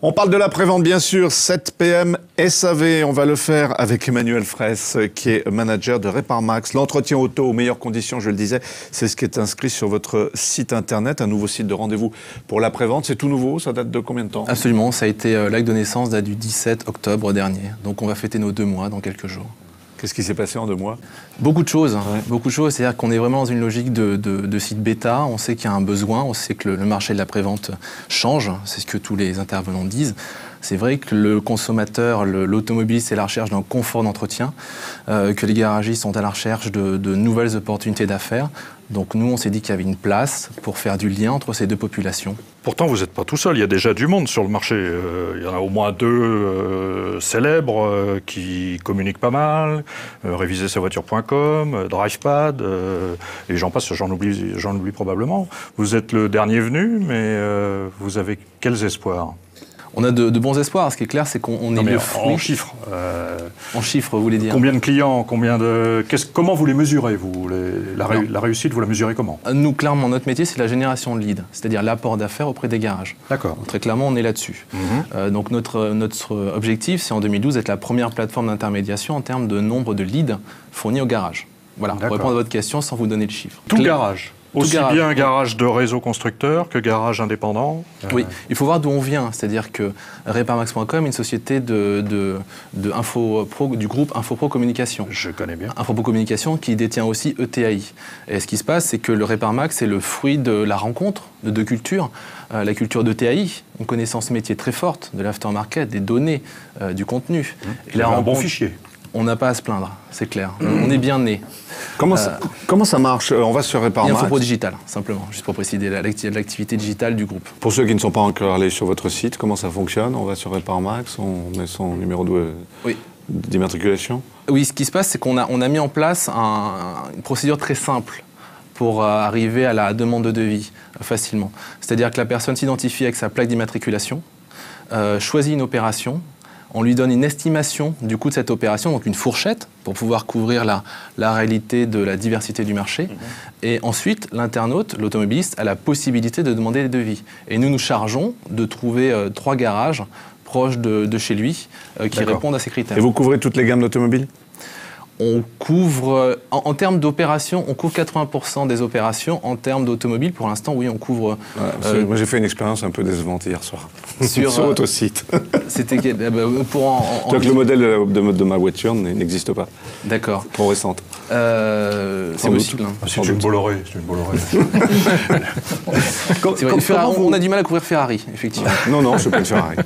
On parle de la prévente, bien sûr, 7 PM SAV. On va le faire avec Emmanuel Fraisse, qui est manager de Reparmax. L'entretien auto aux meilleures conditions, je le disais, c'est ce qui est inscrit sur votre site internet, un nouveau site de rendez-vous pour la prévente. C'est tout nouveau, ça date de combien de temps? Absolument, ça a été l'acte de naissance date du 17 octobre dernier. Donc on va fêter nos 2 mois dans quelques jours. Qu'est-ce qui s'est passé en 2 mois? Beaucoup de choses, beaucoup de choses. C'est-à-dire qu'on est vraiment dans une logique de site bêta. On sait qu'il y a un besoin, on sait que le marché de la prévente change. C'est ce que tous les intervenants disent. C'est vrai que le consommateur, l'automobiliste est à la recherche d'un confort d'entretien, que les garagistes sont à la recherche de nouvelles opportunités d'affaires. Donc nous, on s'est dit qu'il y avait une place pour faire du lien entre ces deux populations. Pourtant, vous n'êtes pas tout seul, il y a déjà du monde sur le marché. Il y en a au moins 2 célèbres qui communiquent pas mal, réviser-sa-voiture.com, DrivePad, et j'en passe, j'en oublie probablement. Vous êtes le dernier venu, mais vous avez quels espoirs? On a de bons espoirs. Ce qui est clair, c'est qu'on est le fruit. En chiffres. En chiffres, vous voulez dire? Combien de clients, comment vous les mesurez, vous la réussite, vous la mesurez comment? Nous, clairement, notre métier, c'est la génération de leads, c'est-à-dire l'apport d'affaires auprès des garages. D'accord. Très clairement, on est là-dessus. Donc notre objectif, c'est en 2012 d'être la première plateforme d'intermédiation en termes de nombre de leads fournis au garage. Voilà, pour répondre à votre question sans vous donner le chiffre. Tout garage? Aussi bien garage de réseau constructeur que garage indépendant? Oui, il faut voir d'où on vient. C'est-à-dire que Reparmax.com est une société du groupe InfoPro Communication. Je connais bien. InfoPro Communication qui détient aussi ETAI. Et ce qui se passe, c'est que le Reparmax est le fruit de la rencontre de 2 cultures. La culture d'ETAI, une connaissance métier très forte de l'aftermarket, des données, du contenu. Et là, un bon fichier. On n'a pas à se plaindre, c'est clair. On est bien né. Comment ça marche? On va sur Reparmax. InfoPro Digital, simplement, juste pour préciser l'activité digitale du groupe. Pour ceux qui ne sont pas encore allés sur votre site, comment ça fonctionne? On va sur Reparmax, on met son numéro d'immatriculation? Oui, ce qui se passe, c'est qu'on a mis en place une procédure très simple pour arriver à la demande de devis facilement. C'est-à-dire que la personne s'identifie avec sa plaque d'immatriculation, choisit une opération. On lui donne une estimation du coût de cette opération, donc une fourchette, pour pouvoir couvrir la réalité de la diversité du marché. Et ensuite, l'internaute, l'automobiliste, a la possibilité de demander des devis. Et nous nous chargeons de trouver 3 garages proches de chez lui qui répondent à ces critères. Et vous couvrez toutes les gammes d'automobiles? On couvre, en termes d'opérations, on couvre 80% des opérations. En termes d'automobile, pour l'instant, oui, on couvre... moi, j'ai fait une expérience un peu décevante hier soir, sur votre site. C'était Donc le modèle de ma voiture n'existe pas. D'accord. Trop récente. C'est possible. C'est une Bolloré. On a du mal à couvrir Ferrari, effectivement. Non, c'est pas une Ferrari.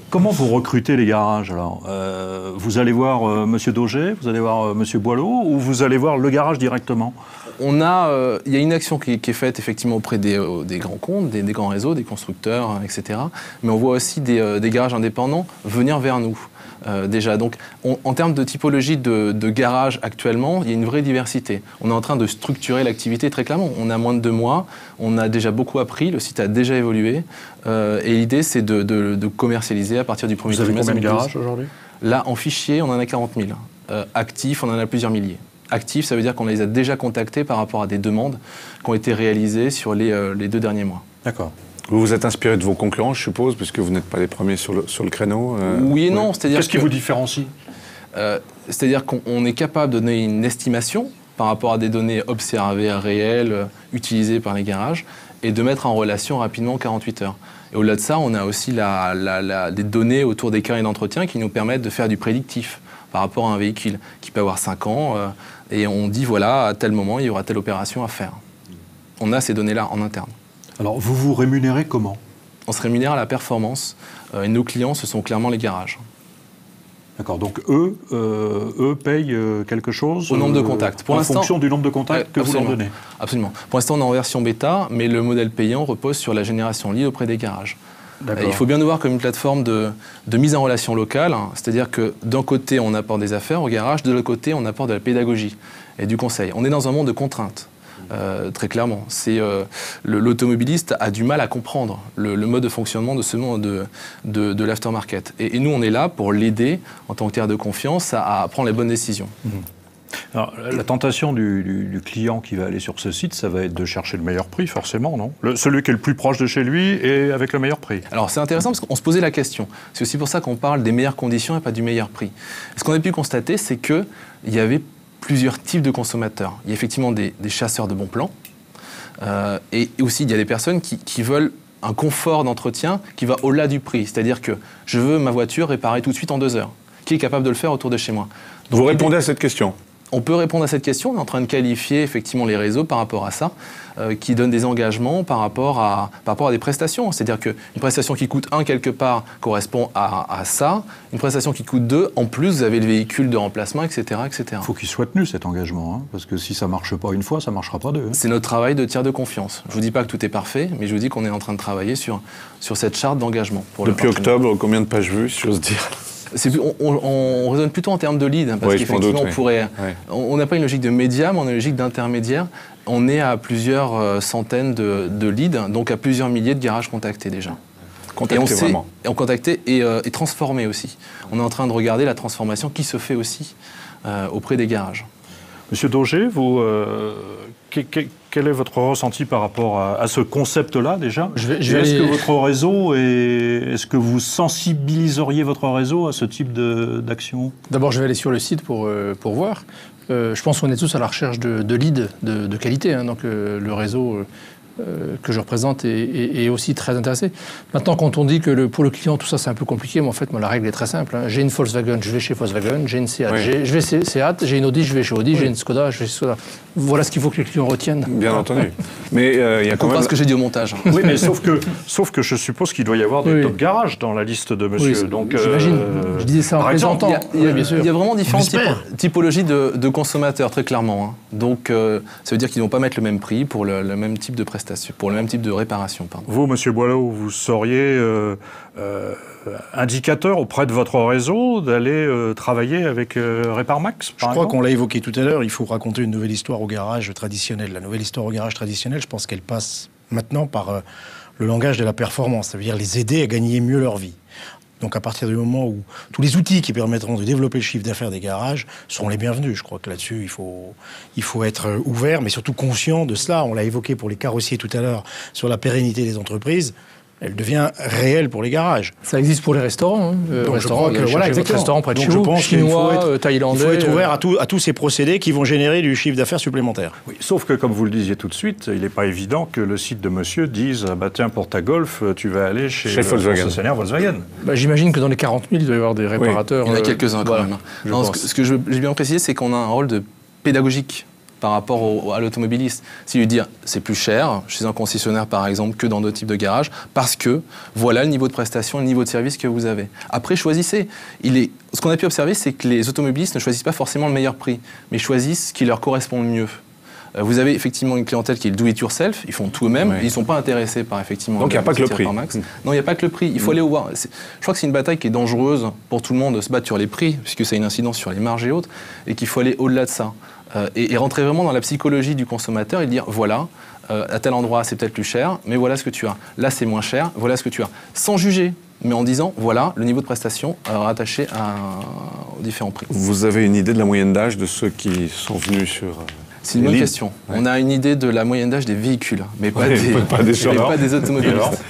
Comment vous recrutez les garages alors? Vous allez voir Monsieur Daugé, vous allez voir Monsieur Boileau, ou vous allez voir le garage directement? Il y a une action qui est faite effectivement auprès des grands comptes, des grands réseaux, des constructeurs, etc. Mais on voit aussi des garages indépendants venir vers nous. Déjà, donc en termes de typologie de garage actuellement, il y a une vraie diversité. On est en train de structurer l'activité très clairement. On a moins de 2 mois, on a déjà beaucoup appris, le site a déjà évolué. Et l'idée, c'est de commercialiser à partir du 1er trimestre 2012. Vous avez combien de garages aujourd'hui? Là, en fichier, on en a 40 000. Actifs, on en a plusieurs milliers. Actifs, ça veut dire qu'on les a déjà contactés par rapport à des demandes qui ont été réalisées sur les 2 derniers mois. D'accord. Vous vous êtes inspiré de vos concurrents, je suppose, puisque vous n'êtes pas les premiers sur le créneau. Oui et non. Qu'est-ce qui vous différencie? C'est-à-dire qu'on est capable de donner une estimation par rapport à des données observées, réelles, utilisées par les garages, et de mettre en relation rapidement en 48 heures. Et au-delà de ça, on a aussi des données autour des carnets d'entretien qui nous permettent de faire du prédictif par rapport à un véhicule qui peut avoir 5 ans, et on dit, voilà, à tel moment, il y aura telle opération à faire. On a ces données-là en interne. Alors, vous vous rémunérez comment? On se rémunère à la performance, et nos clients, ce sont clairement les garages. D'accord, donc eux payent quelque chose au nombre de contacts. En fonction du nombre de contacts que vous leur donnez. Absolument. Pour l'instant, on est en version bêta, mais le modèle payant repose sur la génération lead auprès des garages. Il faut bien nous voir comme une plateforme de mise en relation locale, c'est-à-dire que d'un côté, on apporte des affaires au garage, de l'autre côté, on apporte de la pédagogie et du conseil. On est dans un monde de contraintes. Très clairement. L'automobiliste a du mal à comprendre le mode de fonctionnement de ce monde de l'aftermarket. Et nous, on est là pour l'aider, en tant que tiers de confiance, à prendre les bonnes décisions. Alors, la tentation du client qui va aller sur ce site, ça va être de chercher le meilleur prix, forcément, non? Celui qui est le plus proche de chez lui et avec le meilleur prix. Alors c'est intéressant parce qu'on se posait la question. C'est aussi pour ça qu'on parle des meilleures conditions et pas du meilleur prix. Ce qu'on a pu constater, c'est qu'il y avait plusieurs types de consommateurs. Il y a effectivement des chasseurs de bons plans et aussi il y a des personnes qui veulent un confort d'entretien qui va au-delà du prix. C'est-à-dire que je veux ma voiture réparée tout de suite en 2 heures. Qui est capable de le faire autour de chez moi? Donc, vous répondez à cette question? On peut répondre à cette question. On est en train de qualifier effectivement les réseaux par rapport à ça, qui donnent des engagements par rapport à des prestations. C'est-à-dire qu'une prestation qui coûte 1 quelque part correspond à ça. Une prestation qui coûte 2, en plus, vous avez le véhicule de remplacement, etc. etc. Il faut qu'il soit tenu cet engagement, hein, parce que si ça ne marche pas une fois, ça ne marchera pas 2. Hein. C'est notre travail de tiers de confiance. Je ne vous dis pas que tout est parfait, mais je vous dis qu'on est en train de travailler sur cette charte d'engagement. Depuis octobre, combien de pages vues, si j'ose dire? On raisonne plutôt en termes de lead, hein, parce qu'effectivement, on n'a pas une logique de média, mais on a une logique d'intermédiaire. On est à plusieurs centaines de leads, donc à plusieurs milliers de garages contactés déjà. Contactés et transformés aussi. On est en train de regarder la transformation qui se fait aussi auprès des garages. Monsieur Dauger, quel est votre ressenti par rapport à ce concept-là déjà? Est-ce que votre réseau est-ce que vous sensibiliseriez votre réseau à ce type d'action? D'abord, je vais aller sur le site pour voir. Je pense qu'on est tous à la recherche de leads de qualité, hein, donc le réseau que je représente est aussi très intéressé. Maintenant, quand on dit que pour le client, tout ça, c'est un peu compliqué, mais en fait, moi, la règle est très simple. Hein. J'ai une Volkswagen, je vais chez Volkswagen. J'ai une Seat, je vais chez Seat. J'ai une Audi, je vais chez Audi. J'ai une Skoda, je vais chez Skoda. Voilà ce qu'il faut que les clients retiennent. Bien entendu. Mais il y a quand même... ce que j'ai dit au montage. Oui, mais sauf que je suppose qu'il doit y avoir des top garages dans la liste de monsieur. Oui, donc, j'imagine. Je disais ça en plaisantant. Il y a vraiment différentes typologies de consommateurs, très clairement. Hein. Donc, ça veut dire qu'ils ne vont pas mettre le même prix pour le même type de prestation, pour le même type de réparation. Pardon. Vous, monsieur Boileau, vous seriez indicateur auprès de votre réseau d'aller travailler avec Reparmax, par exemple? Je crois qu'on l'a évoqué tout à l'heure, il faut raconter une nouvelle histoire au garage traditionnel. La nouvelle histoire au garage traditionnel, je pense qu'elle passe maintenant par le langage de la performance, ça veut dire les aider à gagner mieux leur vie. Donc à partir du moment où tous les outils qui permettront de développer le chiffre d'affaires des garages seront les bienvenus. Je crois que là-dessus, il faut être ouvert, mais surtout conscient de cela. On l'a évoqué pour les carrossiers tout à l'heure, sur la pérennité des entreprises. Elle devient réelle pour les garages. Ça existe pour les restaurants. Hein. Donc je crois que voilà, exactement. Restaurants près de chez vous, je pense chinois, thaïlandais. Il faut être ouvert à tous ces procédés qui vont générer du chiffre d'affaires supplémentaire. Oui, sauf que, comme vous le disiez tout de suite, il n'est pas évident que le site de monsieur dise bah tiens, pour ta Golf, tu vas aller chez concessionnaire Volkswagen. J'imagine que dans les 40 000, il doit y avoir des réparateurs. Il y en a quelques-uns quand même. Non, ce que j'ai bien précisé, c'est qu'on a un rôle de pédagogique par rapport à l'automobiliste. S'il lui dit c'est plus cher chez un concessionnaire par exemple que dans d'autres types de garages, parce que voilà le niveau de prestation, le niveau de service que vous avez. Après, choisissez. Ce qu'on a pu observer, c'est que les automobilistes ne choisissent pas forcément le meilleur prix, mais choisissent ce qui leur correspond le mieux. Vous avez effectivement une clientèle qui est le do-it-yourself, ils font tout eux-mêmes, ils ne sont pas intéressés par effectivement... Donc il n'y a pas que le prix. Non, il n'y a pas que le prix, il faut aller au voir. Je crois que c'est une bataille qui est dangereuse pour tout le monde de se battre sur les prix, puisque ça a une incidence sur les marges et autres, et qu'il faut aller au-delà de ça. Et rentrer vraiment dans la psychologie du consommateur et dire, voilà, à tel endroit c'est peut-être plus cher, mais voilà ce que tu as. Là c'est moins cher, voilà ce que tu as. Sans juger, mais en disant, voilà le niveau de prestation rattaché aux différents prix. Vous avez une idée de la moyenne d'âge de ceux qui sont venus sur... C'est une bonne question. Ouais. On a une idée de la moyenne d'âge des véhicules, mais pas des automobilistes.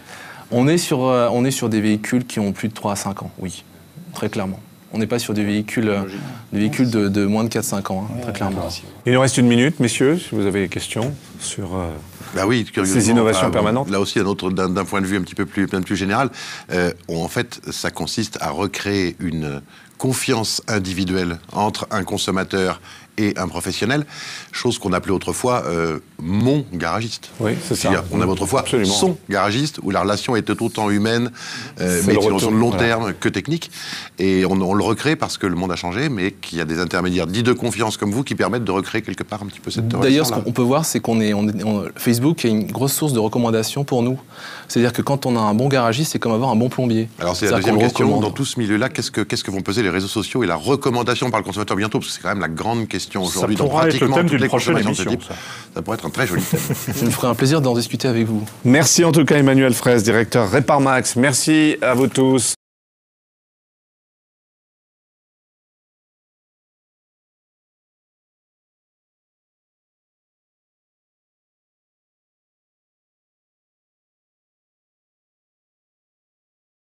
On est sur des véhicules qui ont plus de 3 à 5 ans, oui, très clairement. On n'est pas sur des véhicules de moins de 4-5 ans, hein, très clairement. Il nous reste 1 minute, messieurs, si vous avez des questions sur oui, ces innovations permanentes. Là aussi, d'un point de vue un petit peu plus général, en fait, ça consiste à recréer une confiance individuelle entre un consommateur et un professionnel, chose qu'on appelait autrefois mon garagiste. Oui, c'est ça. On avait autrefois son garagiste, où la relation était autant humaine, mais sur le long terme que technique. Et on le recrée parce que le monde a changé, mais qu'il y a des intermédiaires dits de confiance comme vous qui permettent de recréer quelque part un petit peu cette relation. D'ailleurs, ce qu'on peut voir, c'est Facebook est une grosse source de recommandations pour nous. C'est-à-dire que quand on a un bon garagiste, c'est comme avoir un bon plombier. Alors c'est la deuxième question. Dans tout ce milieu-là, qu'est-ce que vont peser les réseaux sociaux et la recommandation par le consommateur bientôt? Parce que c'est quand même la grande question aujourd'hui dans pratiquement toutes les consommations de ce type. Ça pourrait être un très joli thème. Je me ferai un plaisir d'en discuter avec vous. Merci en tout cas Emmanuel Fraisse, directeur Reparmax. Merci à vous tous.